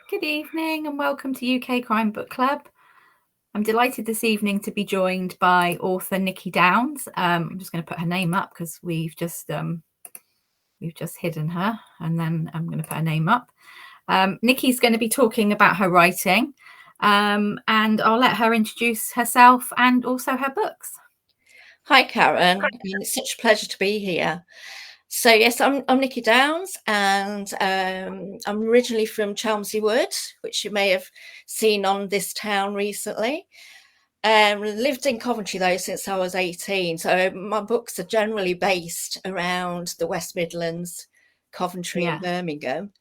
Good evening and welcome to UK Crime Book Club. I'm delighted this evening to be joined by author Nicky Downs. I'm just going to put her name up because we've just hidden her, and then I'm going to put her name up. Nicky's going to be talking about her writing, and I'll let her introduce herself and also her books. Hi, Karen. I mean, it's such a pleasure to be here. So yes, I'm Nicky Downs, and I'm originally from Chelmsford Wood, which you may have seen on This Town recently. Lived in Coventry though since I was 18, so my books are generally based around the West Midlands, Coventry and Birmingham.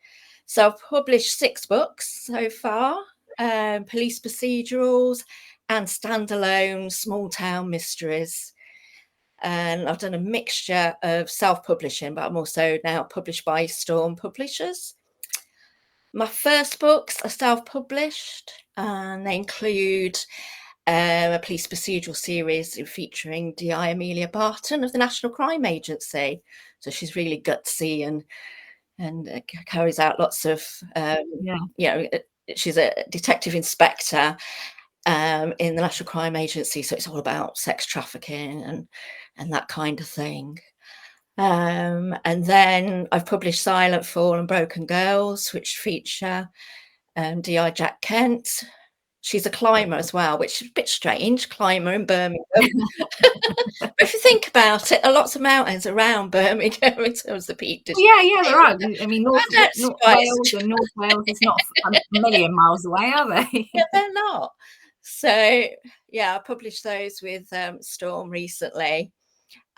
So I've published 6 books so far, police procedurals and standalone small town mysteries. And I've done a mixture of self-publishing, but I'm also now published by Storm Publishers. My first books are self-published, and they include a police procedural series featuring DI Amelia Barton of the National Crime Agency. So she's really gutsy and carries out lots of, she's a detective inspector in the National Crime Agency, so it's all about sex trafficking and that kind of thing. And then I've published Silent Fall and Broken Girls, which feature DI Jack Kent. She's a climber as well, which is a bit strange, climber in Birmingham. But if you think about it, there are lots of mountains around Birmingham in terms of peak district. Yeah, there are. I mean, North Wales and North Wales is not a million miles away, are they? Yeah, they're not. So, yeah, I published those with Storm recently.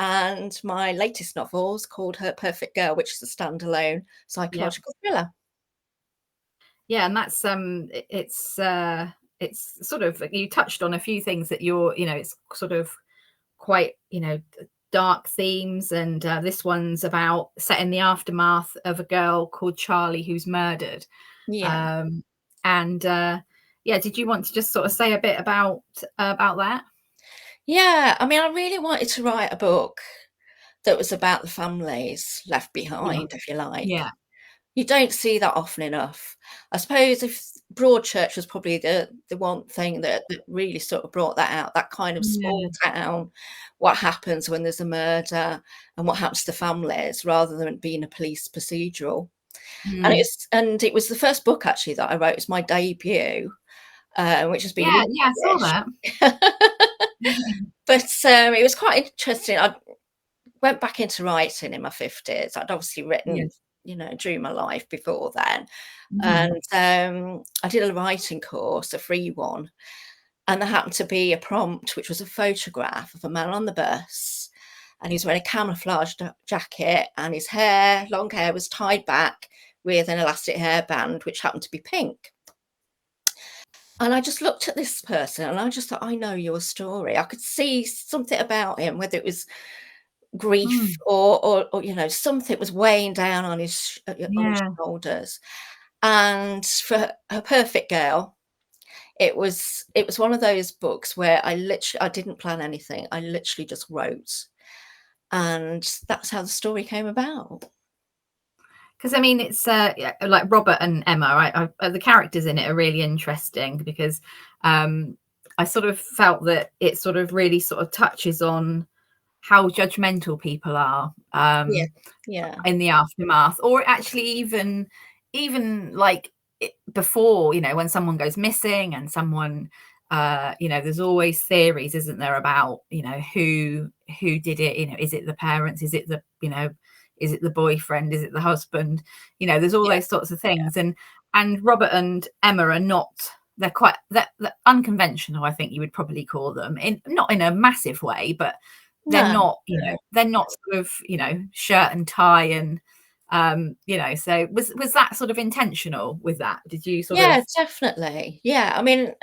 And my latest novel is called Her Perfect Girl, which is a standalone psychological thriller. Yeah, and that's it's sort of, you touched on a few things that it's sort of quite, dark themes, and this one's about set in the aftermath of a girl called Charlie who's murdered. Yeah. Did you want to just sort of say a bit about that? Yeah, I mean, I really wanted to write a book that was about the families left behind, if you like. Yeah. You don't see that often enough. I suppose if Broadchurch was probably the one thing that really sort of brought that out, that kind of small town, what happens when there's a murder and what happens to families, rather than being a police procedural. And it was the first book actually that I wrote. It's my debut, which has been I saw that. But it was quite interesting. I went back into writing in my 50s. I'd obviously written, during my life before then. And I did a writing course, a free one. And there happened to be a prompt, which was a photograph of a man on the bus. And he was wearing a camouflage jacket, and his hair, long hair, was tied back with an elastic hairband, which happened to be pink. And I just looked at this person and I just thought, I know your story. I could see something about him, whether it was grief or something was weighing down on his shoulders. And for Her Perfect Girl, it was one of those books where I didn't plan anything. I literally just wrote, and that's how the story came about. Because I mean, it's like Robert and Emma, right? The characters in it are really interesting because I sort of felt that it sort of really sort of touches on how judgmental people are in the aftermath, or actually even like before, when someone goes missing and someone there's always theories, isn't there, about who did it. Is it the parents, is it the is it the boyfriend, is it the husband? There's all those sorts of things. And Robert and Emma are not, they're quite that unconventional, I think you would probably call them, not in a massive way, but they're not they're not sort of shirt and tie and so was that sort of intentional with that? Did you sort of definitely. I mean,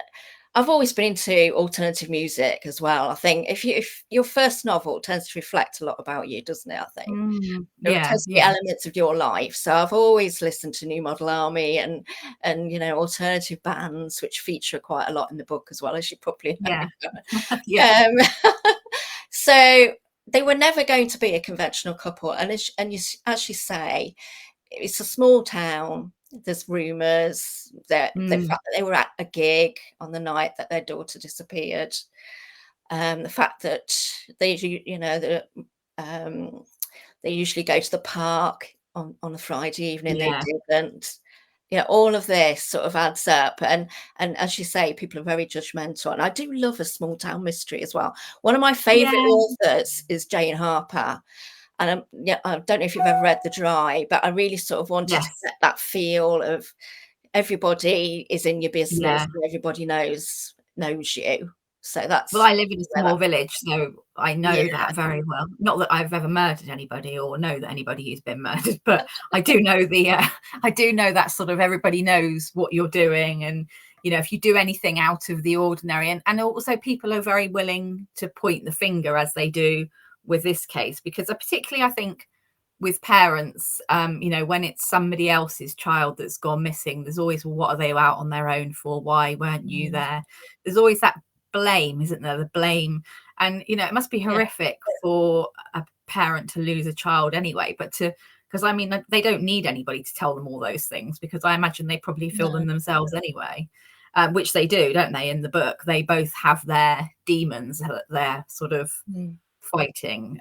I've always been into alternative music as well. I think if your first novel tends to reflect a lot about you, doesn't it? I think it tends to be elements of your life. So I've always listened to New Model Army and alternative bands, which feature quite a lot in the book, as well, as you probably know. So they were never going to be a conventional couple, and as you say, it's a small town. There's rumours that the fact that they were at a gig on the night that their daughter disappeared, the fact that um, they usually go to the park on a Friday evening, they Yeah. didn't. Yeah, all of this sort of adds up, and as you say, people are very judgmental, and I do love a small town mystery as well. One of my favourite Yeah. authors is Jane Harper, and, yeah, I don't know if you've ever read The Dry, but I really sort of wanted to Yes. get that feel of everybody is in your business Yeah. and everybody knows you. So Well, that's I live in a where that small village, so I yeah, know that very well. Not that I've ever murdered anybody or know that anybody who's been murdered, but I do know I do know that sort of everybody knows what you're doing, and if you do anything out of the ordinary, and also people are very willing to point the finger as they do with this case, because particularly I think with parents, when it's somebody else's child that's gone missing, there's always, well, what are they out on their own for? Why weren't you mm, there? There's always that blame, isn't there? The blame. And it must be yeah, horrific for a parent to lose a child anyway, because I mean, they don't need anybody to tell them all those things, because I imagine they probably feel no, them themselves anyway. Which they do, don't they? In the book, they both have their demons that they're sort of mm, fighting.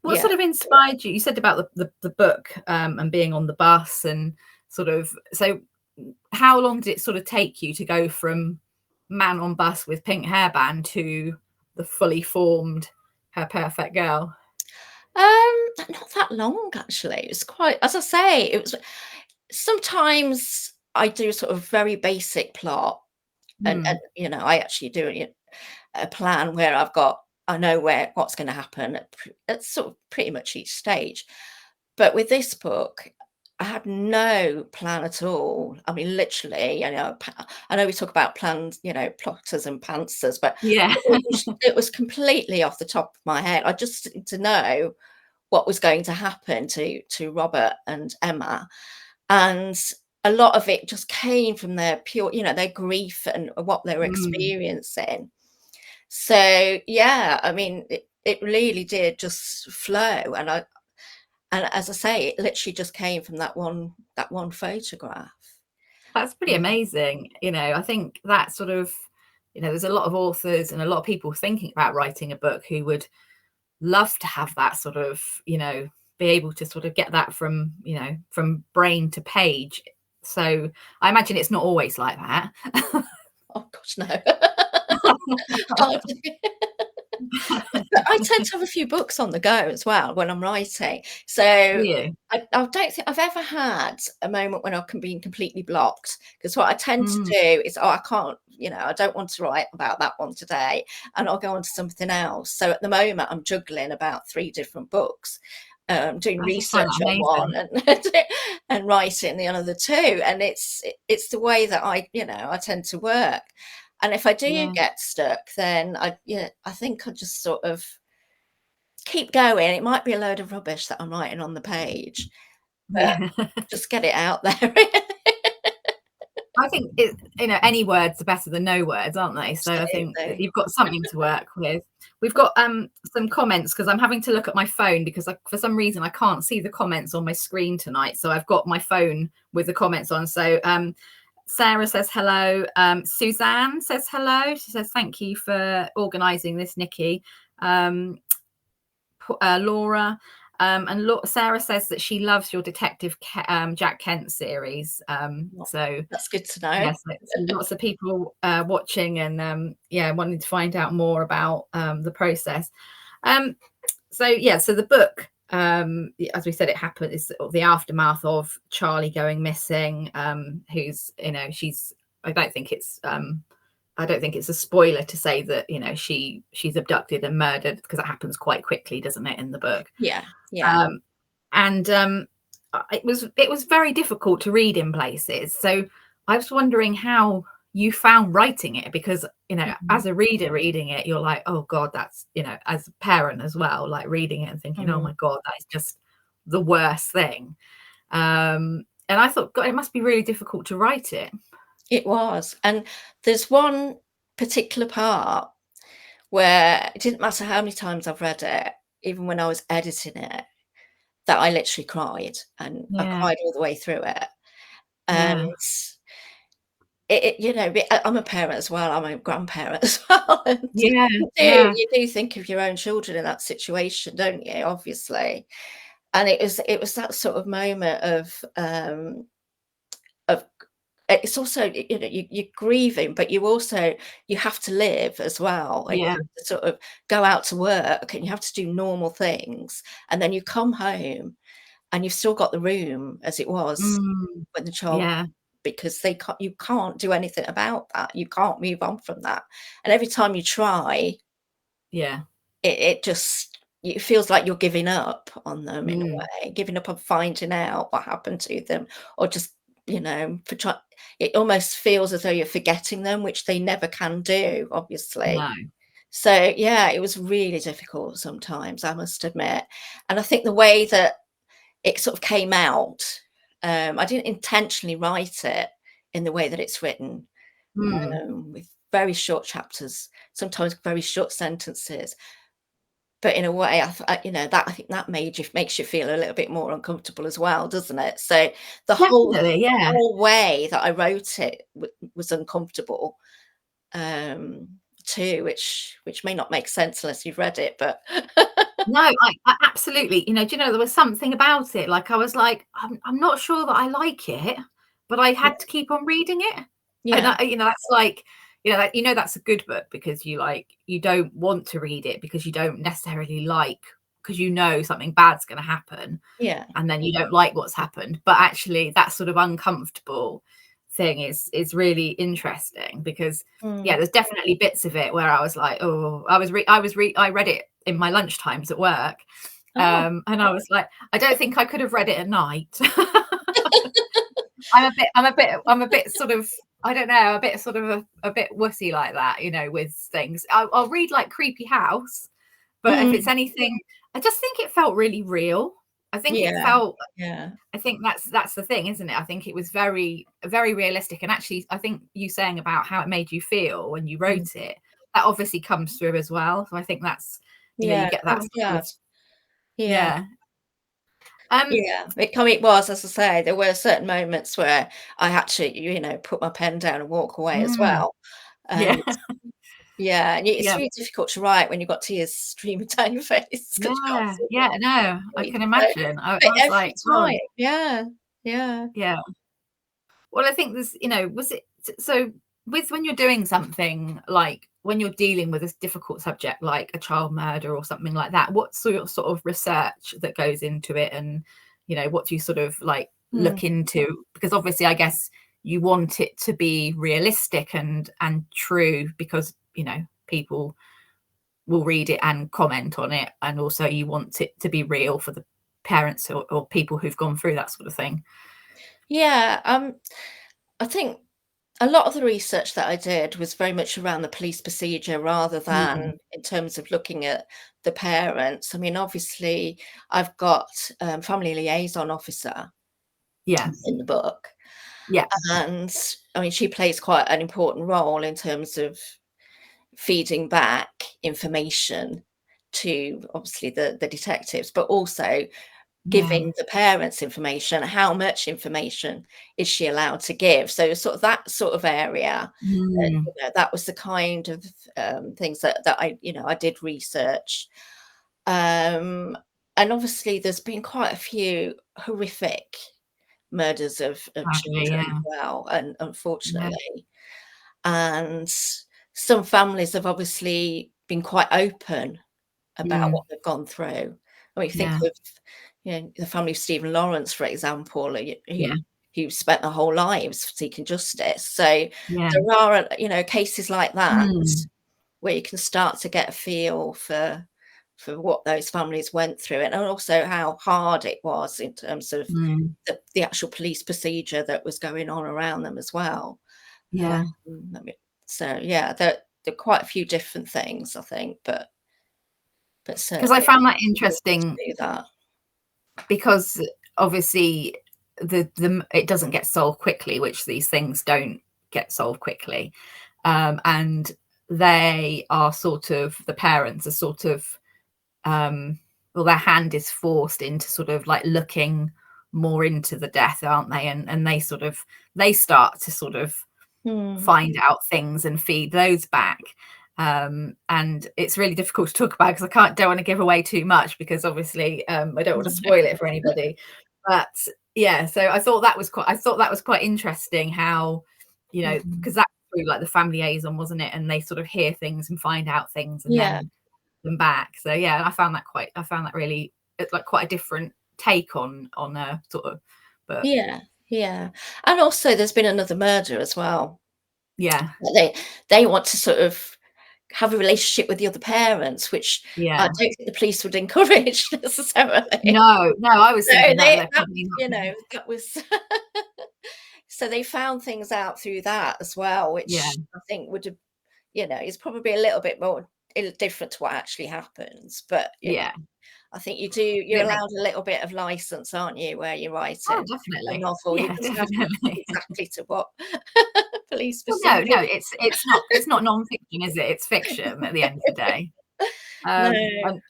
What yeah. sort of inspired you? You said about the book, and being on the bus, and sort of, so how long did it sort of take you to go from man on bus with pink hairband to the fully formed Her Perfect Girl? Not that long actually. It was quite, as I say, it was sometimes I do sort of very basic plot and Mm, I actually do a plan where I know what's going to happen at sort of pretty much each stage. But with this book, I had no plan at all. I mean, literally, I know we talk about plans, plotters and pantsers, but yeah. it was completely off the top of my head. I just need to know what was going to happen to Robert and Emma, and a lot of it just came from their pure, their grief and what they were Mm, experiencing. So yeah, I mean, it really did just flow, and as I say, it literally just came from that one photograph. that's pretty Mm. amazing. I think that sort of, there's a lot of authors and a lot of people thinking about writing a book who would love to have that sort of, be able to sort of get that from, from brain to page. So I imagine it's not always like that. Oh gosh, no. Oh, but I tend to have a few books on the go as well when I'm writing. So Do you? I don't think I've ever had a moment when I can be completely blocked. Because what I tend to Mm, do is, oh, I can't, I don't want to write about that one today, and I'll go on to something else. So at the moment, I'm juggling about 3 different books, doing I just find research that on one amazing. and writing the other two. And it's the way that I tend to work. And if I do Yeah. get stuck, then I think I just sort of keep going. It might be a load of rubbish that I'm writing on the page, but Yeah. just get it out there. I think any words are better than no words, aren't they? So I think that Absolutely. you've got something to work with. We've got some comments, because I'm having to look at my phone, because for some reason I can't see the comments on my screen tonight. So I've got my phone with the comments on. So Sarah says hello. Suzanne says hello. She says thank you for organising this, Nicky. Laura. Sarah says that she loves your Detective Jack Kent series. Well, So that's good to know. yes, so lots of people watching, and wanting to find out more about the process. Um, so the book, as we said, it happened is the aftermath of Charlie going missing. Who's she's I don't think it's a spoiler to say that she's abducted and murdered, because it happens quite quickly, doesn't it, in the book? Yeah, yeah. Um, and it was very difficult to read in places. So I was wondering how you found writing it, because Mhm, as a reader reading it, you're like, oh god, that's as a parent as well, like reading it and thinking, oh mhm. my god, that is just the worst thing. And I thought, god, it must be really difficult to write it. It was, and there's one particular part where it didn't matter how many times I've read it, even when I was editing it, that I literally cried, and I Yeah. cried all the way through it. And Yeah. I'm a parent as well, I'm a grandparent as well, and Yeah. you do Yeah. you do think of your own children in that situation, don't you, obviously? And it was that sort of moment of it's also, you're grieving, but you have to live as well, and you Yeah. have to sort of go out to work, and you have to do normal things, and then you come home, and you've still got the room as it was Mm. when the child, Yeah. because you can't do anything about that. You can't move on from that. And every time you try, Yeah. it feels like you're giving up on them in a Mm. way, giving up on finding out what happened to them, or just, for try it almost feels as though you're forgetting them, which they never can do, obviously. No. So, yeah, it was really difficult sometimes, I must admit. And I think the way that it sort of came out, I didn't intentionally write it in the way that it's written, Mm. with very short chapters, sometimes very short sentences. But in a way, I think that makes you feel a little bit more uncomfortable as well, doesn't it? So the whole Definitely, yeah. whole way that I wrote it was uncomfortable, um, too, which may not make sense unless you've read it, but No, I absolutely, do you know, there was something about it, like, I was like, I'm not sure that I like it, but I yeah, had to keep on reading it. And yeah, that's like, that's a good book because you don't want to read it because you don't necessarily like, because something bad's gonna happen, yeah, and then you don't like what's happened. But actually that sort of uncomfortable thing is really interesting because yeah, mm, there's definitely bits of it where I was like, oh, I read it in my lunch times at work. oh, And I was like, I don't think I could have read it at night. I'm a bit sort of, I don't know, a bit sort of a bit wussy like that, with things. I'll read like Creepy House, but if it's mm, anything, I just think it felt really real. I think it yeah, felt yeah, I think that's the thing, isn't it? I think it was very, very realistic. And actually, I think you saying about how it made you feel when you mm, wrote it, that obviously comes through as well. So I think that's, you yeah, get that I'm sort glad. of, Yeah. yeah. Um, Yeah, it was, as I say, there were certain moments where I had to, put my pen down and walk away as mm, well. yeah, And yeah, and it's yeah, really difficult to write when you've got tears streaming down your face because you can't yeah, see yeah. No, I it. can So, imagine. but I was every like, God, time, yeah, yeah. yeah. Well, I think there's, was it so with when you're doing something like when you're dealing with a difficult subject like a child murder or something like that, what sort of research that goes into it, and what do you sort of like Mm. look into? Because obviously, I guess you want it to be realistic and true because people will read it and comment on it, and also you want it to be real for the parents or people who've gone through that sort of thing. Yeah, I think a lot of the research that I did was very much around the police procedure rather Mm, than in terms of looking at the parents. I mean, obviously, I've got family liaison officer yeah, in the book, yeah, and I mean, she plays quite an important role in terms of feeding back information to obviously the detectives, but also yeah. giving the parents information. How much information is she allowed to give? So sort of that sort of area, Mm. that was the kind of things that I did research. Um, and obviously, there's been quite a few horrific murders of Sadly, children as yeah. well, and Yeah. unfortunately, and some families have obviously been quite open about Mm. what they've gone through. I mean, think Yeah. of, the family of Stephen Lawrence, for example, Yeah. who spent their whole lives seeking justice. So Yeah. there are, cases like that Mm. where you can start to get a feel for what those families went through, and also how hard it was in terms of Mm. the actual police procedure that was going on around them as well. Yeah. I mean, so yeah, there are quite a few different things, I think, but Because I certainly found that to interesting do that. because obviously the it doesn't get solved quickly, which these things don't get solved quickly. And they are sort of, the parents are sort of, well, their hand is forced into sort of like looking more into the death, aren't they? And they start to sort of find out things and feed those back. And it's really difficult to talk about because don't want to give away too much, because obviously I don't want to spoil it for anybody. But yeah, so I thought that was quite interesting how, because that's through like the family liaison, wasn't it? And they sort of hear things and find out things and then them back. So yeah, I found that really like quite a different take on a sort of, but yeah. And also there's been another murder as well. Yeah. They want to sort of have a relationship with the other parents, which I don't think the police would encourage necessarily. No, I was thinking that was so they found things out through that as well, which I think would have, is probably a little bit more different to what actually happens. But I think you're allowed a little bit of license, aren't you, where you're writing definitely a novel. Yeah, you have to exactly to what police no, it's not non-fiction, is it? It's fiction at the end of the day. And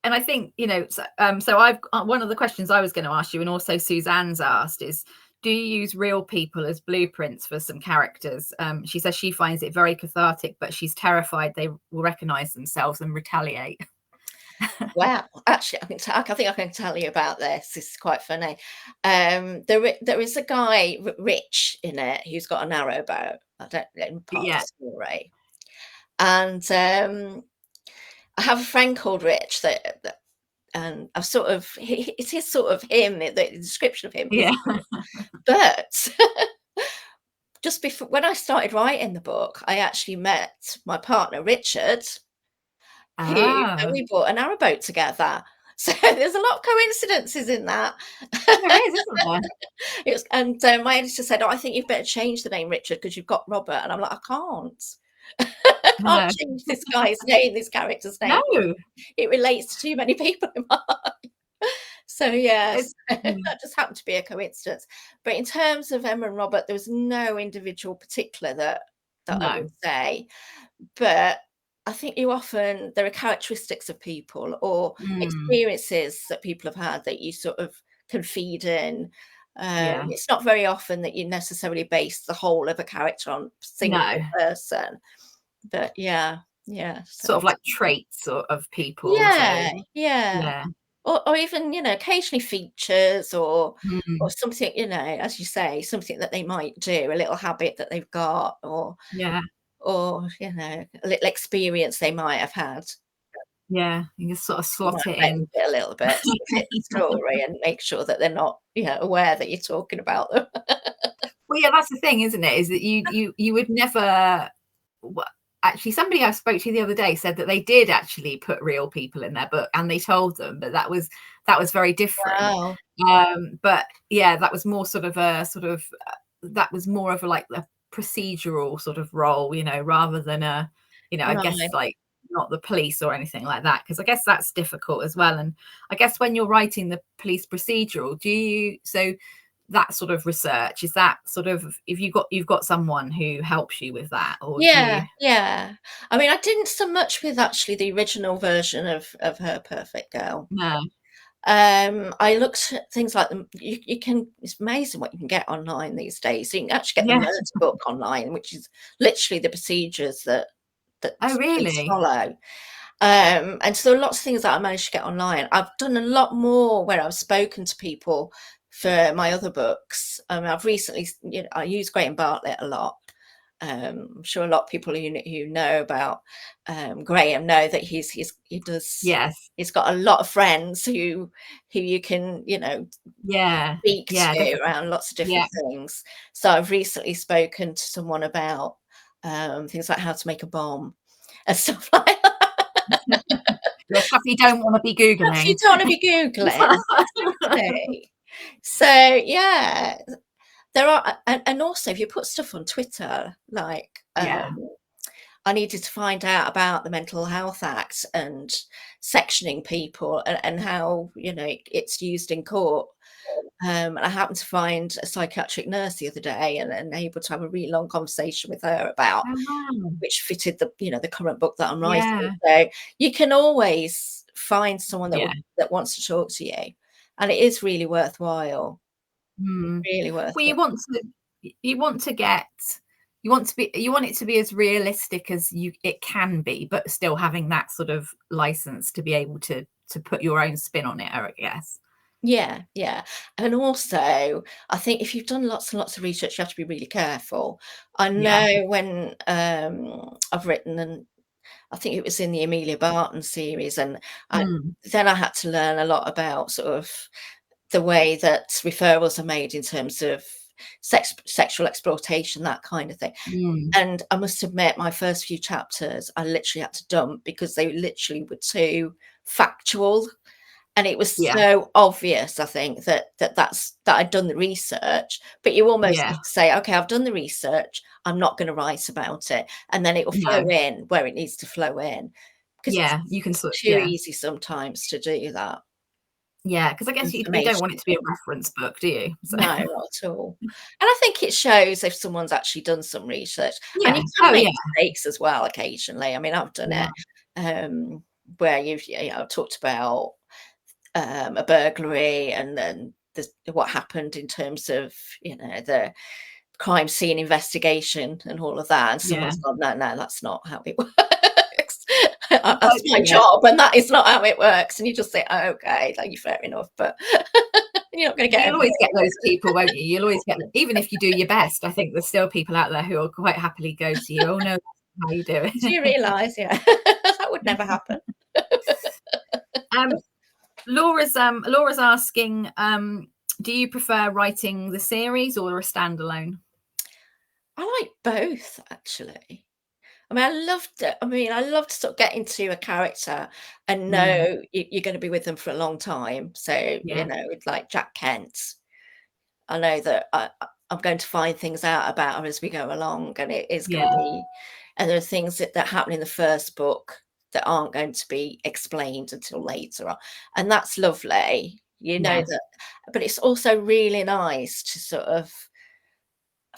I think, so I've one of the questions I was going to ask you, and also Suzanne's asked, is do you use real people as blueprints for some characters? She says she finds it very cathartic, but she's terrified they will recognize themselves and retaliate. Wow, actually, I think I can tell you about this. This is quite funny. There is a guy, Rich, in it, who's got an arrowbow. I don't know, part of the story. And I have a friend called Rich that and I've sort of it is sort of him. The description of him, but just before when I started writing the book, I actually met my partner Richard. And we bought an arrowboat together. So there's a lot of coincidences in that. There is, isn't there? And my editor said, "Oh, I think you'd better change the name Richard because you've got Robert." And I'm like, "I can't. I can't change this guy's name, this character's name. No. It relates to too many people in my life." So yes, that just happened to be a coincidence. But in terms of Emma and Robert, there was no individual particular that I would say. But I think there are characteristics of people or experiences that people have had that you sort of can feed in. It's not very often that you necessarily base the whole of a character on a single person. But yeah. Sort of like traits of people. Yeah. Or even, occasionally features or something, as you say, something that they might do, a little habit that they've got or a little experience they might have had. Yeah, you just sort of slot it in a little bit to fit the story and make sure that they're not, aware that you're talking about them. Well, yeah, that's the thing, isn't it? Is that you would never. Actually, somebody I spoke to the other day said that they did actually put real people in their book, and they told them, but that was very different. Wow. But yeah, that was more sort of that was more of like a procedural sort of role, rather than a, I guess like not the police or anything like that, because I guess that's difficult as well. And I guess when you're writing the police procedural, so that sort of research, is that sort of, if you've got someone who helps you with that, or yeah I mean, I didn't so much with actually the original version of Her Perfect Girl. No. I looked at things like them. You can. It's amazing what you can get online these days. You can actually get the murder book online, which is literally the procedures that Oh, really? follow. And so there are lots of things that I managed to get online. I've done a lot more where I've spoken to people for my other books. I've recently, I use Graham Bartlett a lot. I'm sure a lot of people who know about Graham know that he does. Yes. He's got a lot of friends who you can, speak to around lots of different things. So I've recently spoken to someone about things like how to make a bomb and stuff like that. Stuff you don't want to be Googling. Stuff you don't want to be Googling. So yeah, there are, and also if you put stuff on Twitter, like I needed to find out about the Mental Health Act and sectioning people and how it's used in court. And I happened to find a psychiatric nurse the other day and able to have a really long conversation with her about which fitted the current book that I'm writing. So you can always find someone that wants to talk to you. and it is really worthwhile. Mm. Really Well, worthwhile. you want to get you want it to be as realistic as it can be, but still having that sort of license to be able to put your own spin on it, I guess. Yeah, yeah. And also, I think if you've done lots and lots of research, you have to be really careful. I Yeah. know when I've written, and I think it was in the Amelia Barton series, and Mm. then I had to learn a lot about sort of the way that referrals are made in terms of sexual exploitation, that kind of thing. Mm. And I must admit, my first few chapters, I literally had to dump because they literally were too factual. And it was Yeah. so obvious, I think, that I'd done the research, but you almost Yeah. have to say, "Okay, I've done the research, I'm not gonna write about it," and then it will flow No. in where it needs to flow in, because Yeah, you can it's sort too yeah. easy sometimes to do that Yeah, because I guess you don't information. want it to be a reference book, do you? So No, not at all. And I think it shows if someone's actually done some research, and yeah. you can Oh, make yeah. mistakes as well occasionally. I mean, I've done Yeah. it, where talked about a burglary, and then what happened in terms of, the crime scene investigation and all of that, and Yeah. someone's gone, "No, no, that's not how it works. Oh, That's my yeah. job, and that is not how it works." And you just say, "Oh, okay, thank you, fair enough," but you're not gonna get You'll always everything. get those people, won't you? You'll always get even if you do your best, I think there's still people out there who will quite happily go to you, "Oh, no, that's not how you do Do you it." realise? Yeah, that would never happen. Um, Laura's asking, do you prefer writing the series or a standalone? I like both, actually. I mean, I love to sort of get into a character and Mm, know you're gonna be with them for a long time. So, yeah, with like Jack Kent, I know that I'm going to find things out about her as we go along, and it is gonna yeah, be, and there are things that happen in the first book that aren't going to be explained until later on, and that's lovely. You know yeah, that, but it's also really nice to sort of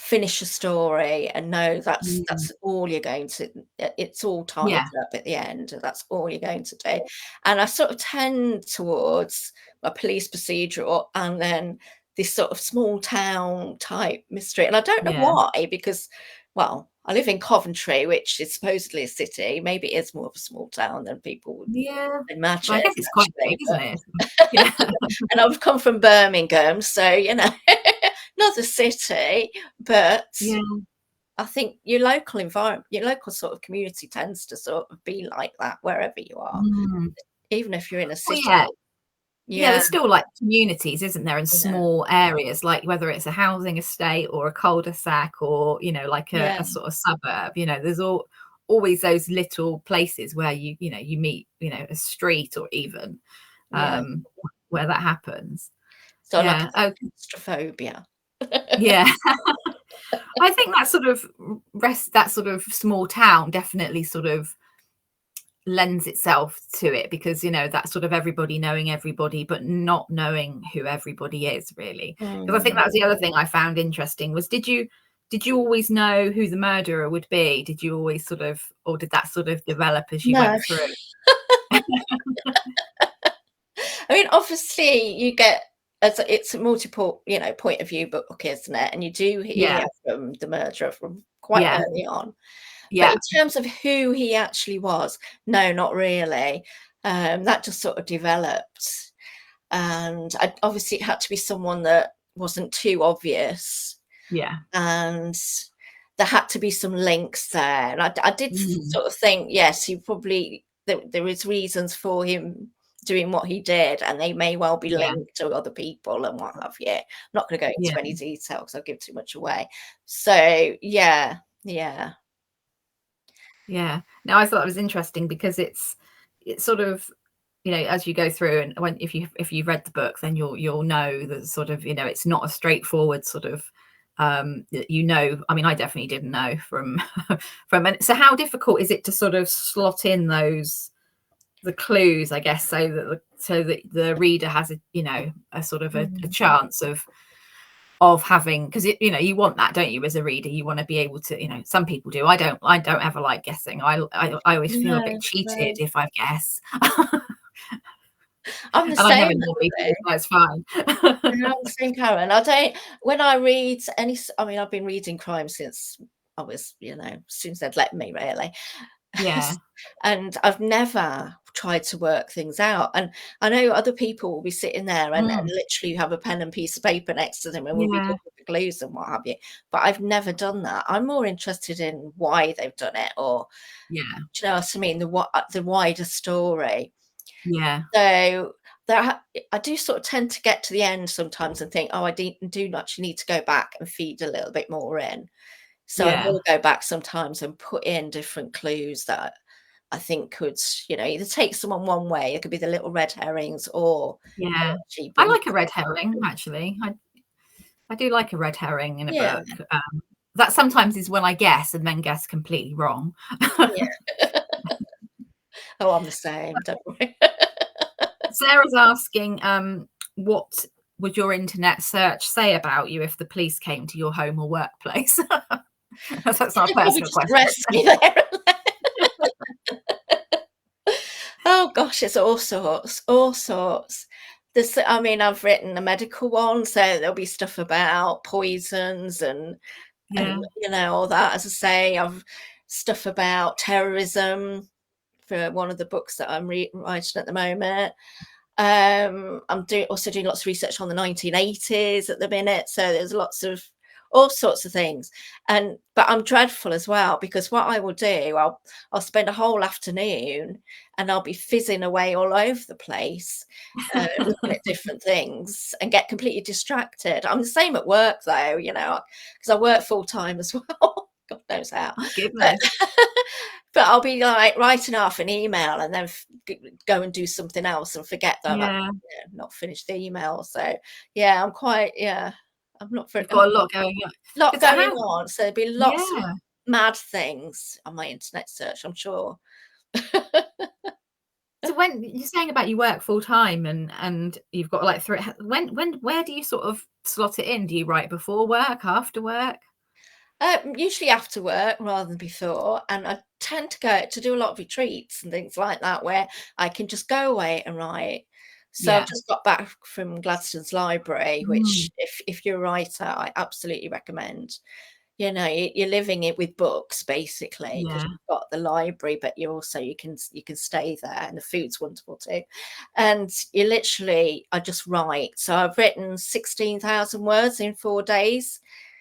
finish a story and know mm, that's all you're going to, it's all tied yeah, up at the end, and that's all you're going to do. And I sort of tend towards a police procedural, and then this sort of small town type mystery, and I don't know yeah, why, because, well, I live in Coventry, which is supposedly a city. Maybe it is more of a small town than people would yeah. Well, I imagine, guess it's quite big, actually, isn't but it? Yeah, and I've come from Birmingham, so, not a city, but yeah, I think your local environment, your local sort of community tends to sort of be like that wherever you are, mm. even if you're in a Well, city. yeah. Yeah, Yeah, there's still like communities, isn't there, in yeah, small areas, like whether it's a housing estate or a cul-de-sac or, like yeah, a sort of suburb, there's always those little places where you meet, a street or even yeah. um where that happens. So like Yeah. Oh, a claustrophobia. yeah. I think that sort of that sort of small town definitely sort of lends itself to it because that sort of everybody knowing everybody but not knowing who everybody is really, because I think Mm. that was the other thing I found interesting was did you always know who the murderer would be? Did you always sort of, or did that sort of develop as you No, went through? I mean, obviously you get, as it's a multiple, point of view book, isn't it? And you do Yeah, hear from the murderer from quite yeah, early on. But yeah, in terms of who he actually was, no, not really. That just sort of developed, and obviously it had to be someone that wasn't too obvious, yeah. and there had to be some links there. And I did Mm, sort of think, yes, he probably, there is reasons for him doing what he did, and they may well be yeah, linked to other people and what have you. I'm not going to go yeah, into any detail because I'll give too much away. So yeah, yeah, yeah. No, I thought that was interesting because it's sort of, as you go through, and when if you've read the book, then you'll know that sort of, it's not a straightforward sort of, I mean, I definitely didn't know from from. And so how difficult is it to sort of slot in the clues, I guess, so that the reader has a sort of a mm, chance of having, because you want that, don't you, as a reader? You want to be able to, some people do. I don't ever like guessing. I always feel a bit no, cheated no. if I guess. I'm the And I same, never normally do, actually. so it's fine. Yeah, I'm the same, Karen. I don't when I read I mean, I've been reading crime since I was, as soon as they'd let me, really. Yeah. And I've never tried to work things out. And I know other people will be sitting there and Mm. literally have a pen and piece of paper next to them and will be Yeah. looking for clues and what have you. But I've never done that. I'm more interested in why they've done it, or Yeah. do you know what I mean? The wider story. Yeah. So I do sort of tend to get to the end sometimes and think, oh, do actually need to go back and feed a little bit more in. So I Yeah. will go back sometimes and put in different clues that I think could, either take someone one way. It could be the little red herrings, or Yeah. actually I bring you like a red herring, actually. I do like a red herring in a yeah, book. That sometimes is when I guess and then guess completely wrong. yeah. Oh, I'm the same, don't worry. Sarah's asking, what would your internet search say about you if the police came to your home or workplace? That's not a They'd probably personal just question. arrest me there. Oh gosh, it's all sorts, all sorts. I mean, I've written a medical one, so there'll be stuff about poisons and Yeah. all that. As I say, I've stuff about terrorism for one of the books that I'm writing at the moment. I'm also doing lots of research on the 1980s at the minute, so there's lots of all sorts of things. But I'm dreadful as well, because what I will do, I'll spend a whole afternoon and I'll be fizzing away all over the place, looking at different things and get completely distracted. I'm the same at work though, because I work full time as well. God knows how. Oh, But goodness. but I'll be like writing off an email and then go and do something else and forget that I've Yeah. not finished the email. So yeah, I'm not very You've got a lot going on. lot 'Cause going how on. So there'll be lots of Yeah. mad things on my internet search, I'm sure. So when you're saying about you work full time and you've got like three, where do you sort of slot it in? Do you write before work, after work? Usually after work rather than before, and I tend to go to do a lot of retreats and things like that where I can just go away and write. So I've Yeah. just got back from Gladstone's library, Mm. which if you're a writer, I absolutely recommend. You're living it with books basically, because Yeah. you've got the library, but you can stay there, and the food's wonderful too. And I just write. So I've written 16,000 words in 4 days.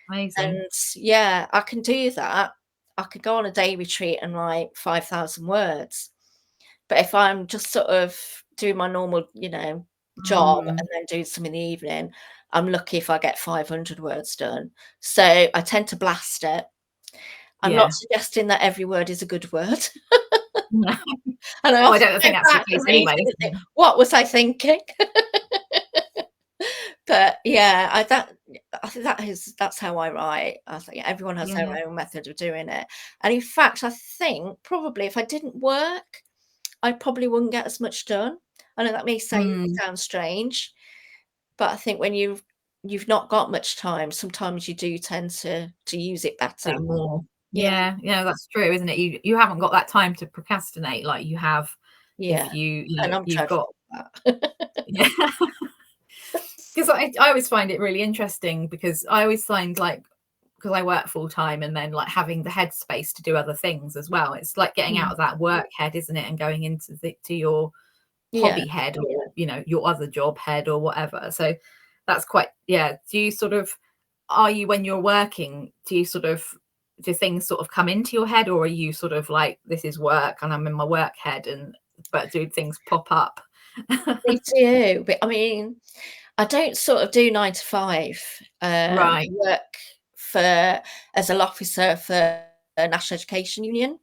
Amazing. And yeah, I can do that. I could go on a day retreat and write 5,000 words. But if I'm just sort of doing my normal, job Mm. and then doing some in the evening, I'm lucky if I get 500 words done. So I tend to blast it. I'm not Yeah. suggesting that every word is a good word. No. And I Oh, I often don't go think that's the back case and read anyway. it and think, what was I thinking? But yeah, I think that's how I write. I think everyone has their Yeah. own method of doing it. And in fact, I think probably if I didn't work, I probably wouldn't get as much done. I know that may Mm. sound strange, but I think when you've not got much time, sometimes you do tend to use it better. Do more. Yeah, Yeah, yeah, that's true, isn't it? You haven't got that time to procrastinate like you have yeah. if And I'm you've got dreadful at that. yeah. 'Cause I always find it really interesting because I always find like because I work full time and then like having the headspace to do other things as well. It's like getting out Mm. of that work head, isn't it? And going into to your Yeah. hobby head or, your other job head or whatever. So that's quite, yeah. Do you sort of, are you when you're working, do things sort of come into your head, or are you sort of like, this is work and I'm in my work head but do things pop up? They do, but I mean, I don't sort of do 9 to 5. I Right. work for as a law officer for a National Education Union.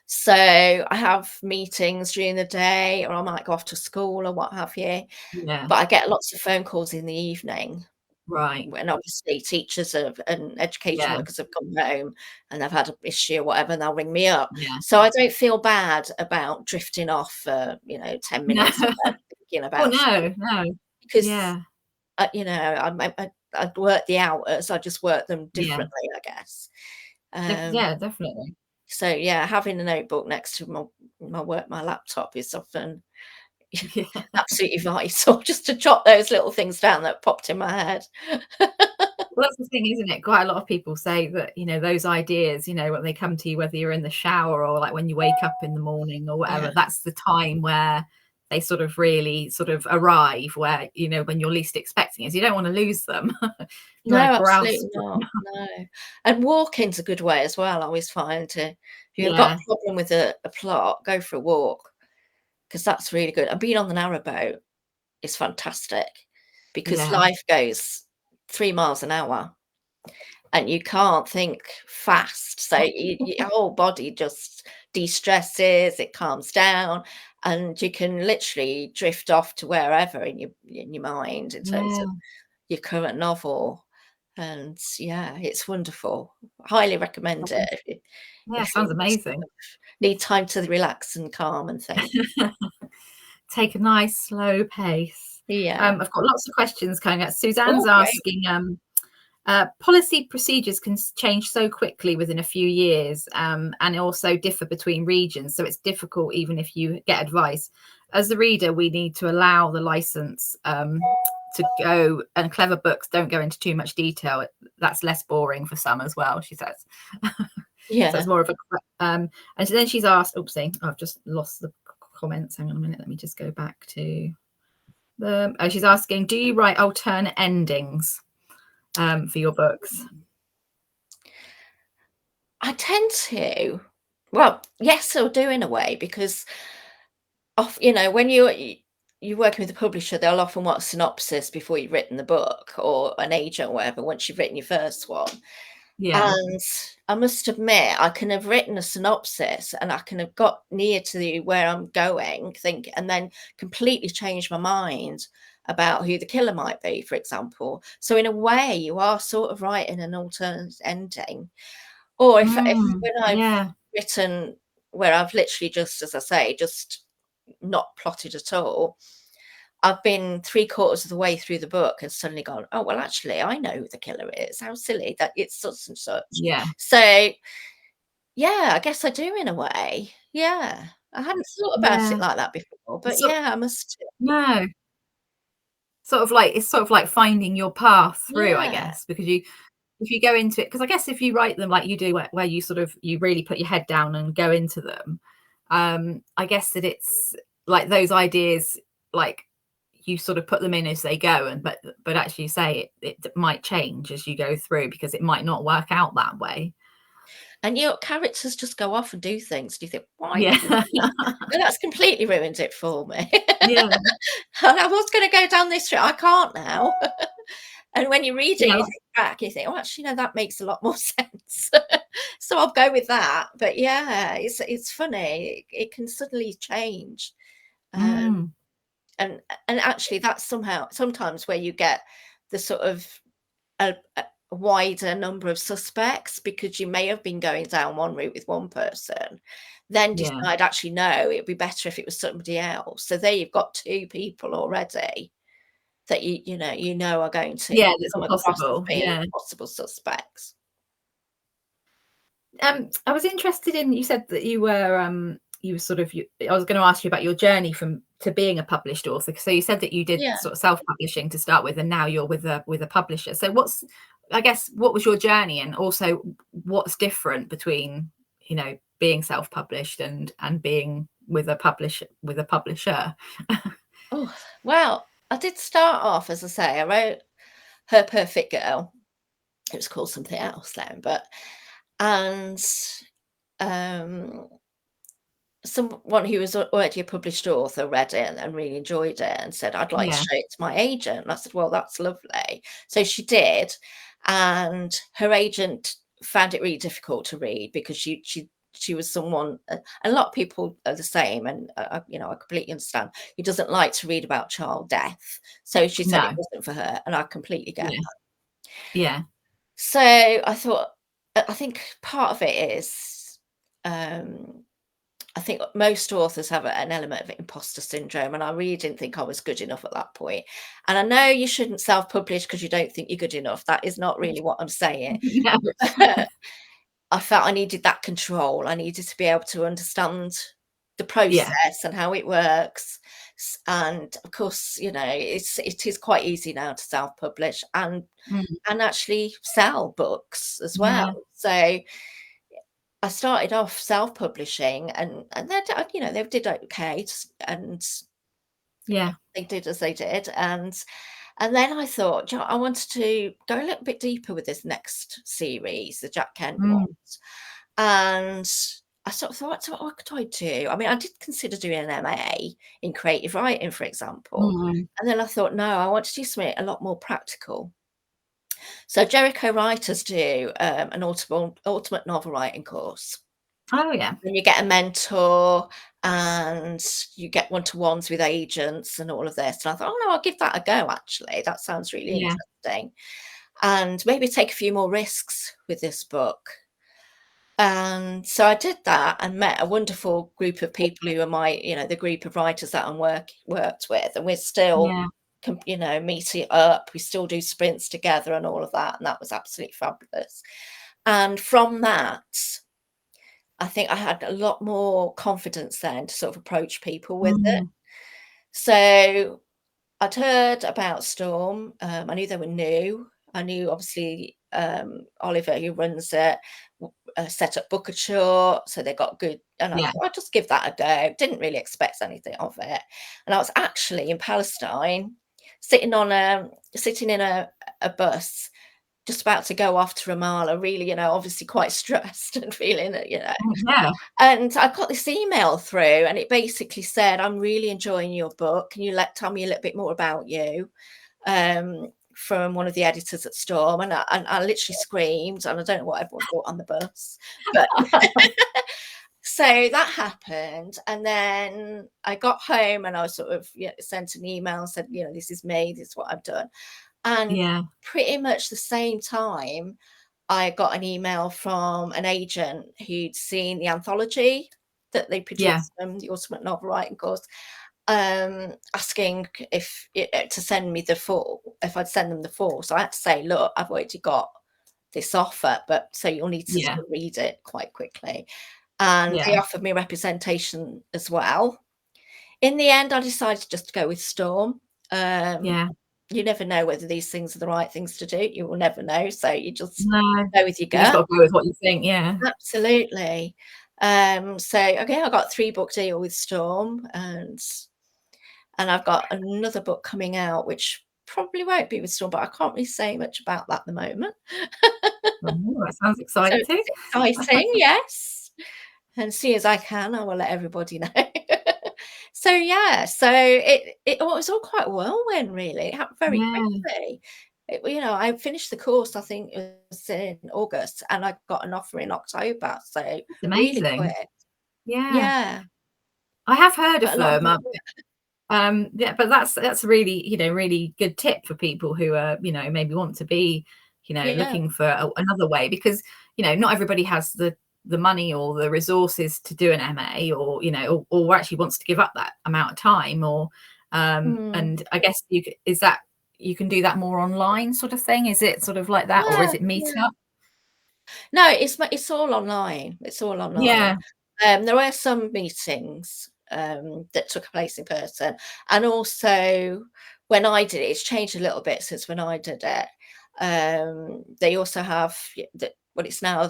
So I have meetings during the day, or I might go off to school or what have you. Yeah. But I get lots of phone calls in the evening Right. when obviously teachers and education Yeah. workers have come home and they've had an issue or whatever, and they'll ring me up. Yeah. So I don't feel bad about drifting off for, 10 No. minutes and then thinking Oh, about stuff, no, no. because Yeah. I work the hours, I just work them Yeah. differently, I guess. Um, Yeah, definitely. so yeah, having a notebook next to my laptop is often Yeah. absolutely vital just to jot those little things down that popped in my head. Well, that's the thing, isn't it? Quite a lot of people say that, those ideas, when they come to you, whether you're in the shower or like when you wake up in the morning or Yeah. whatever, that's the time where they sort of really sort of arrive, where, when you're least expecting it. So you don't want to lose them. You No, want to browse absolutely through not, them. no. And walking's a good way as well, I always find to if you've got Yeah, a problem with a plot, go for a walk, 'cause that's really good. And being on the narrowboat is fantastic because yeah. life goes 3 miles an hour and you can't think fast. So your whole body just de-stresses, it calms down, and you can literally drift off to wherever in your mind in terms of Yeah, your current novel. And yeah, it's wonderful. Highly recommend it yeah, if sounds you sort amazing. of need time to relax and calm and think. Take a nice slow pace. Yeah. I've got lots of questions coming up. Suzanne's Oh, great. asking, policy procedures can change so quickly within a few years, and also differ between regions. So it's difficult even if you get advice. As the reader, we need to allow the license to go, and clever books don't go into too much detail. That's less boring for some as well, she says. So Yeah. it's more of a and then she's asked, oopsie, I've just lost the comments. Hang on a minute, let me just go back to the she's asking, do you write alternate endings for your books? I tend to. Well, yes, I do in a way because when you're working with a publisher, they'll often want a synopsis before you've written the book, or an agent or whatever, once you've written your first one. Yeah. And I must admit, I can have written a synopsis and I can have got near to where I'm going, and then completely changed my mind about who the killer might be, for example. So in a way, you are sort of writing an alternate ending. Or if when I've Yeah. written where I've literally just, as I say, just not plotted at all, I've been 3/4 of the way through the book and suddenly gone, "Oh, well, actually, I know who the killer is. How silly that it's such and such." Yeah. So, yeah, I guess I do in a way. Yeah. I hadn't thought about it Yeah. like that before, but So yeah, I must. no. It's sort of like finding your path through, I Yeah. guess, because if you go into it, because I guess if you write them like you do, where you sort of you really put your head down and go into them, I guess that it's like those ideas, like you sort of put them in as they go, and but actually you say it might change as you go through because it might not work out that way. And your characters just go off and do things. Do you think, "Why Yeah. did they do that?" No, that's completely ruined it for me. Yeah. And I was gonna go down this route, I can't now. And when you're reading Yeah. it back, you think, "Oh, actually, no, that makes a lot more sense." So I'll go with that. But yeah, it's funny. It can suddenly change. Um, Mm, and actually that's somehow sometimes where you get the sort of a wider number of suspects because you may have been going down one route with one person, then yeah. decide, actually, no, it'd be better if it was somebody else. So there you've got two people already that you know are going to Yeah, that's come across as possible. being Yeah. possible suspects. I was interested in, you said that you were sort of I was going to ask you about your journey from to being a published author. So you said that you did Yeah. sort of self-publishing to start with, and now you're with a publisher. So I guess, what was your journey, and also what's different between, being self-published and being with a publisher? Oh, well, I did start off, as I say, I wrote Her Perfect Girl. It was called something else then, but and um someone who was already a published author read it and really enjoyed it and said, "I'd like to Yeah. show it to my agent." And I said, "Well, that's lovely." So she did, and her agent found it really difficult to read because she was someone, a lot of people are the same, and I completely understand. Who doesn't like to read about child death? So she said it No. wasn't for her, and I completely get Yeah. that. Yeah. So I thought, I think part of it is. I think most authors have an element of imposter syndrome, and I really didn't think I was good enough at that point. And I know you shouldn't self-publish because you don't think you're good enough. That is not really what I'm saying. No. I felt I needed that control. I needed to be able to understand the Yeah. process and how it works. And of course, you know, it is quite easy now to self-publish and Mm. actually sell books as well. Yeah. So I started off self-publishing, and they, you know, they did okay, and Yeah. they did as they did, and then I thought, "Do you know, I wanted to go a little bit deeper with this next series, the Jack Kent Mm. ones, and I sort of thought, so what could I do? I mean, I did consider doing an MA in creative writing, for example, Mm. and then I thought, no, I want to do something a lot more practical. So Jericho Writers do an ultimate novel writing course. Oh, yeah. And you get a mentor and you get one-to-ones with agents and all of this. And I thought, oh no, I'll give that a go actually. That sounds really Yeah. interesting. And maybe take a few more risks with this book. And so I did that and met a wonderful group of people who are my, you know, the group of writers that I'm worked with. And we're still, Yeah. you know, meeting up. We still do sprints together and all of that. And that was absolutely fabulous. And from that, I think I had a lot more confidence then to sort of approach people with it. Mm. So I'd heard about Storm. I knew they were new. I knew obviously Oliver, who runs it, set up Bookouture, so they got good. And I Yeah. thought I'd just give that a go. Didn't really expect anything of it. And I was actually in Palestine, sitting in a bus, just about to go off to Ramallah. Really, you know, obviously quite stressed and feeling that, you know. Mm, yeah. And I got this email through, and it basically said, "I'm really enjoying your book. Can you tell me a little bit more about you?" From one of the editors at Storm, and I literally screamed, and I don't know what everyone thought on the bus, but so that happened, and then I got home, and I was sort of, yeah, sent an email and said, you know, this is me, this is what I've done, and Yeah. pretty much the same time, I got an email from an agent who'd seen the anthology that they Yeah. produced, the Ultimate Novel Writing Course, asking if to send me the full, if I'd send them the full. So I had to say, look, I've already got this offer, but so you'll need to Yeah. sort of read it quite quickly. And they Yeah. offered me representation as well. In the end, I decided just to go with Storm. Um, Yeah. you never know whether these things are the right things to do. You will never know. So you just No. go with your You just gut. got to go with what you think. Yeah. Absolutely. So okay, I got a 3-book deal with Storm, and I've got another book coming out, which probably won't be with Storm, but I can't really say much about that at the moment. Oh, that sounds So exciting. it's exciting, yes. And as soon as I can, I will let everybody know. So yeah, so it was all quite a whirlwind, really. It happened very Yeah. quickly. You know, I finished the course, I think it was in August, and I got an offer in October. So That's really amazing. quick. Yeah. Yeah. I have heard But of a lot of them. people, Yeah, but that's a really, really good tip for people who are, maybe want to be, yeah. looking for another way, because, not everybody has the money or the resources to do an MA, or, or actually wants to give up that amount of time, or, Mm. and I guess is that you can do that more online sort of thing? Is it sort of like that, or Yeah, is it meet yeah. up? No, it's all online. It's all online. Yeah. There were some meetings that took place in person, and also when I did it, it's changed a little bit since when I did it. They also have well, it's now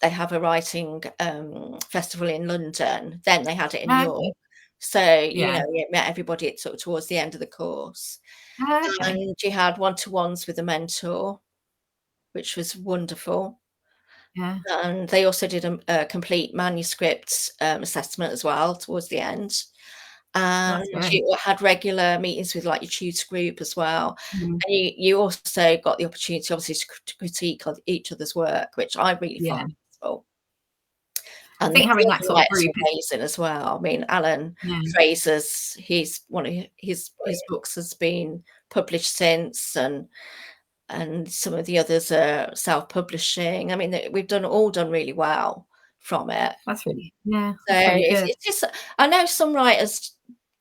they have a writing festival in London. Then they had it in Okay. York. So, you Yeah. know, it met everybody sort of towards the end of the course. Okay. And you had one-to-ones with a mentor, which was wonderful. Yeah. And they also did a complete manuscript assessment as well towards the end. And That's great. you had regular meetings with like your tutor group as well. Mhm. And you also got the opportunity, obviously, to critique of each other's work, which I really Yeah. find useful. I And think having the that other sort of writers group are is, amazing as well. I mean, Alan yeah, Fraser's, he's one of his books has been published since, and some of the others are self-publishing. I mean, we've all done really well from it. So that's really good. it's just, I know some writers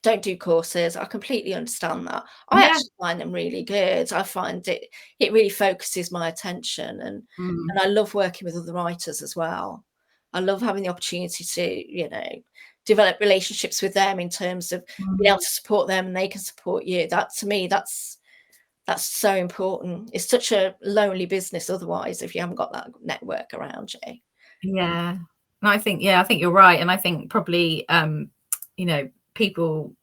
don't do courses. I completely understand that. I Yeah. actually find them really good. I find it really focuses my attention, Mm. and I love working with other writers as well. I love having the opportunity to, develop relationships with them in terms of being able to support them and they can support you. That, to me, that's so important. It's such a lonely business otherwise if you haven't got that network around you. Yeah. And I think you're right. And I think probably, you know, people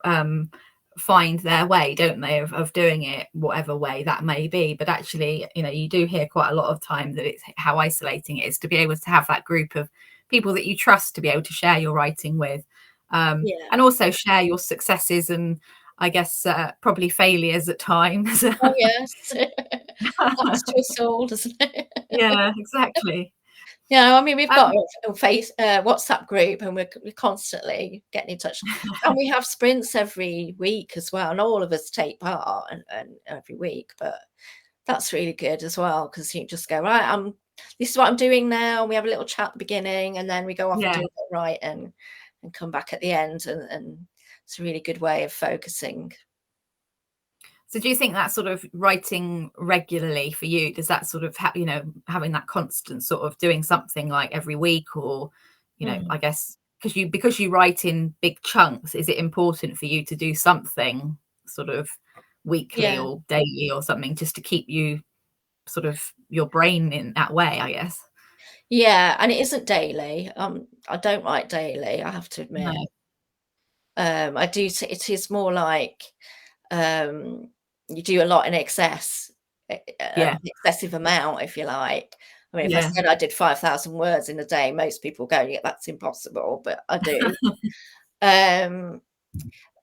find their way, don't they, of doing it whatever way that may be. But actually, you know, you do hear quite a lot of time that it's how isolating it is to be able to have that group of people that you trust to be able to share your writing with, and also share your successes and, I guess, probably failures at times. Oh yes. Happens to us all, doesn't it? Yeah, exactly. Yeah, I mean, we've got a WhatsApp group, and we're constantly getting in touch, and we have sprints every week as well, and all of us take part and every week. But that's really good as well, because you just go, right, this is what I'm doing now. We have a little chat at the beginning, and then we go off and do it right, and come back at the end, and it's a really good way of focusing. So do you think that sort of writing regularly for you, does that sort of you know, having that constant sort of doing something like every week, or, you know, I guess because you write in big chunks, is it important for you to do something sort of weekly or daily or something, just to keep you sort of your brain in that way, I guess? Yeah, and it isn't daily. I don't write daily, I have to No. admit. I do. It is more like you do a lot in excess, Yeah. excessive amount, if you like. I mean, if I Yeah. said I did 5,000 words in a day, most people go, "Yeah, that's impossible," but I do. Um,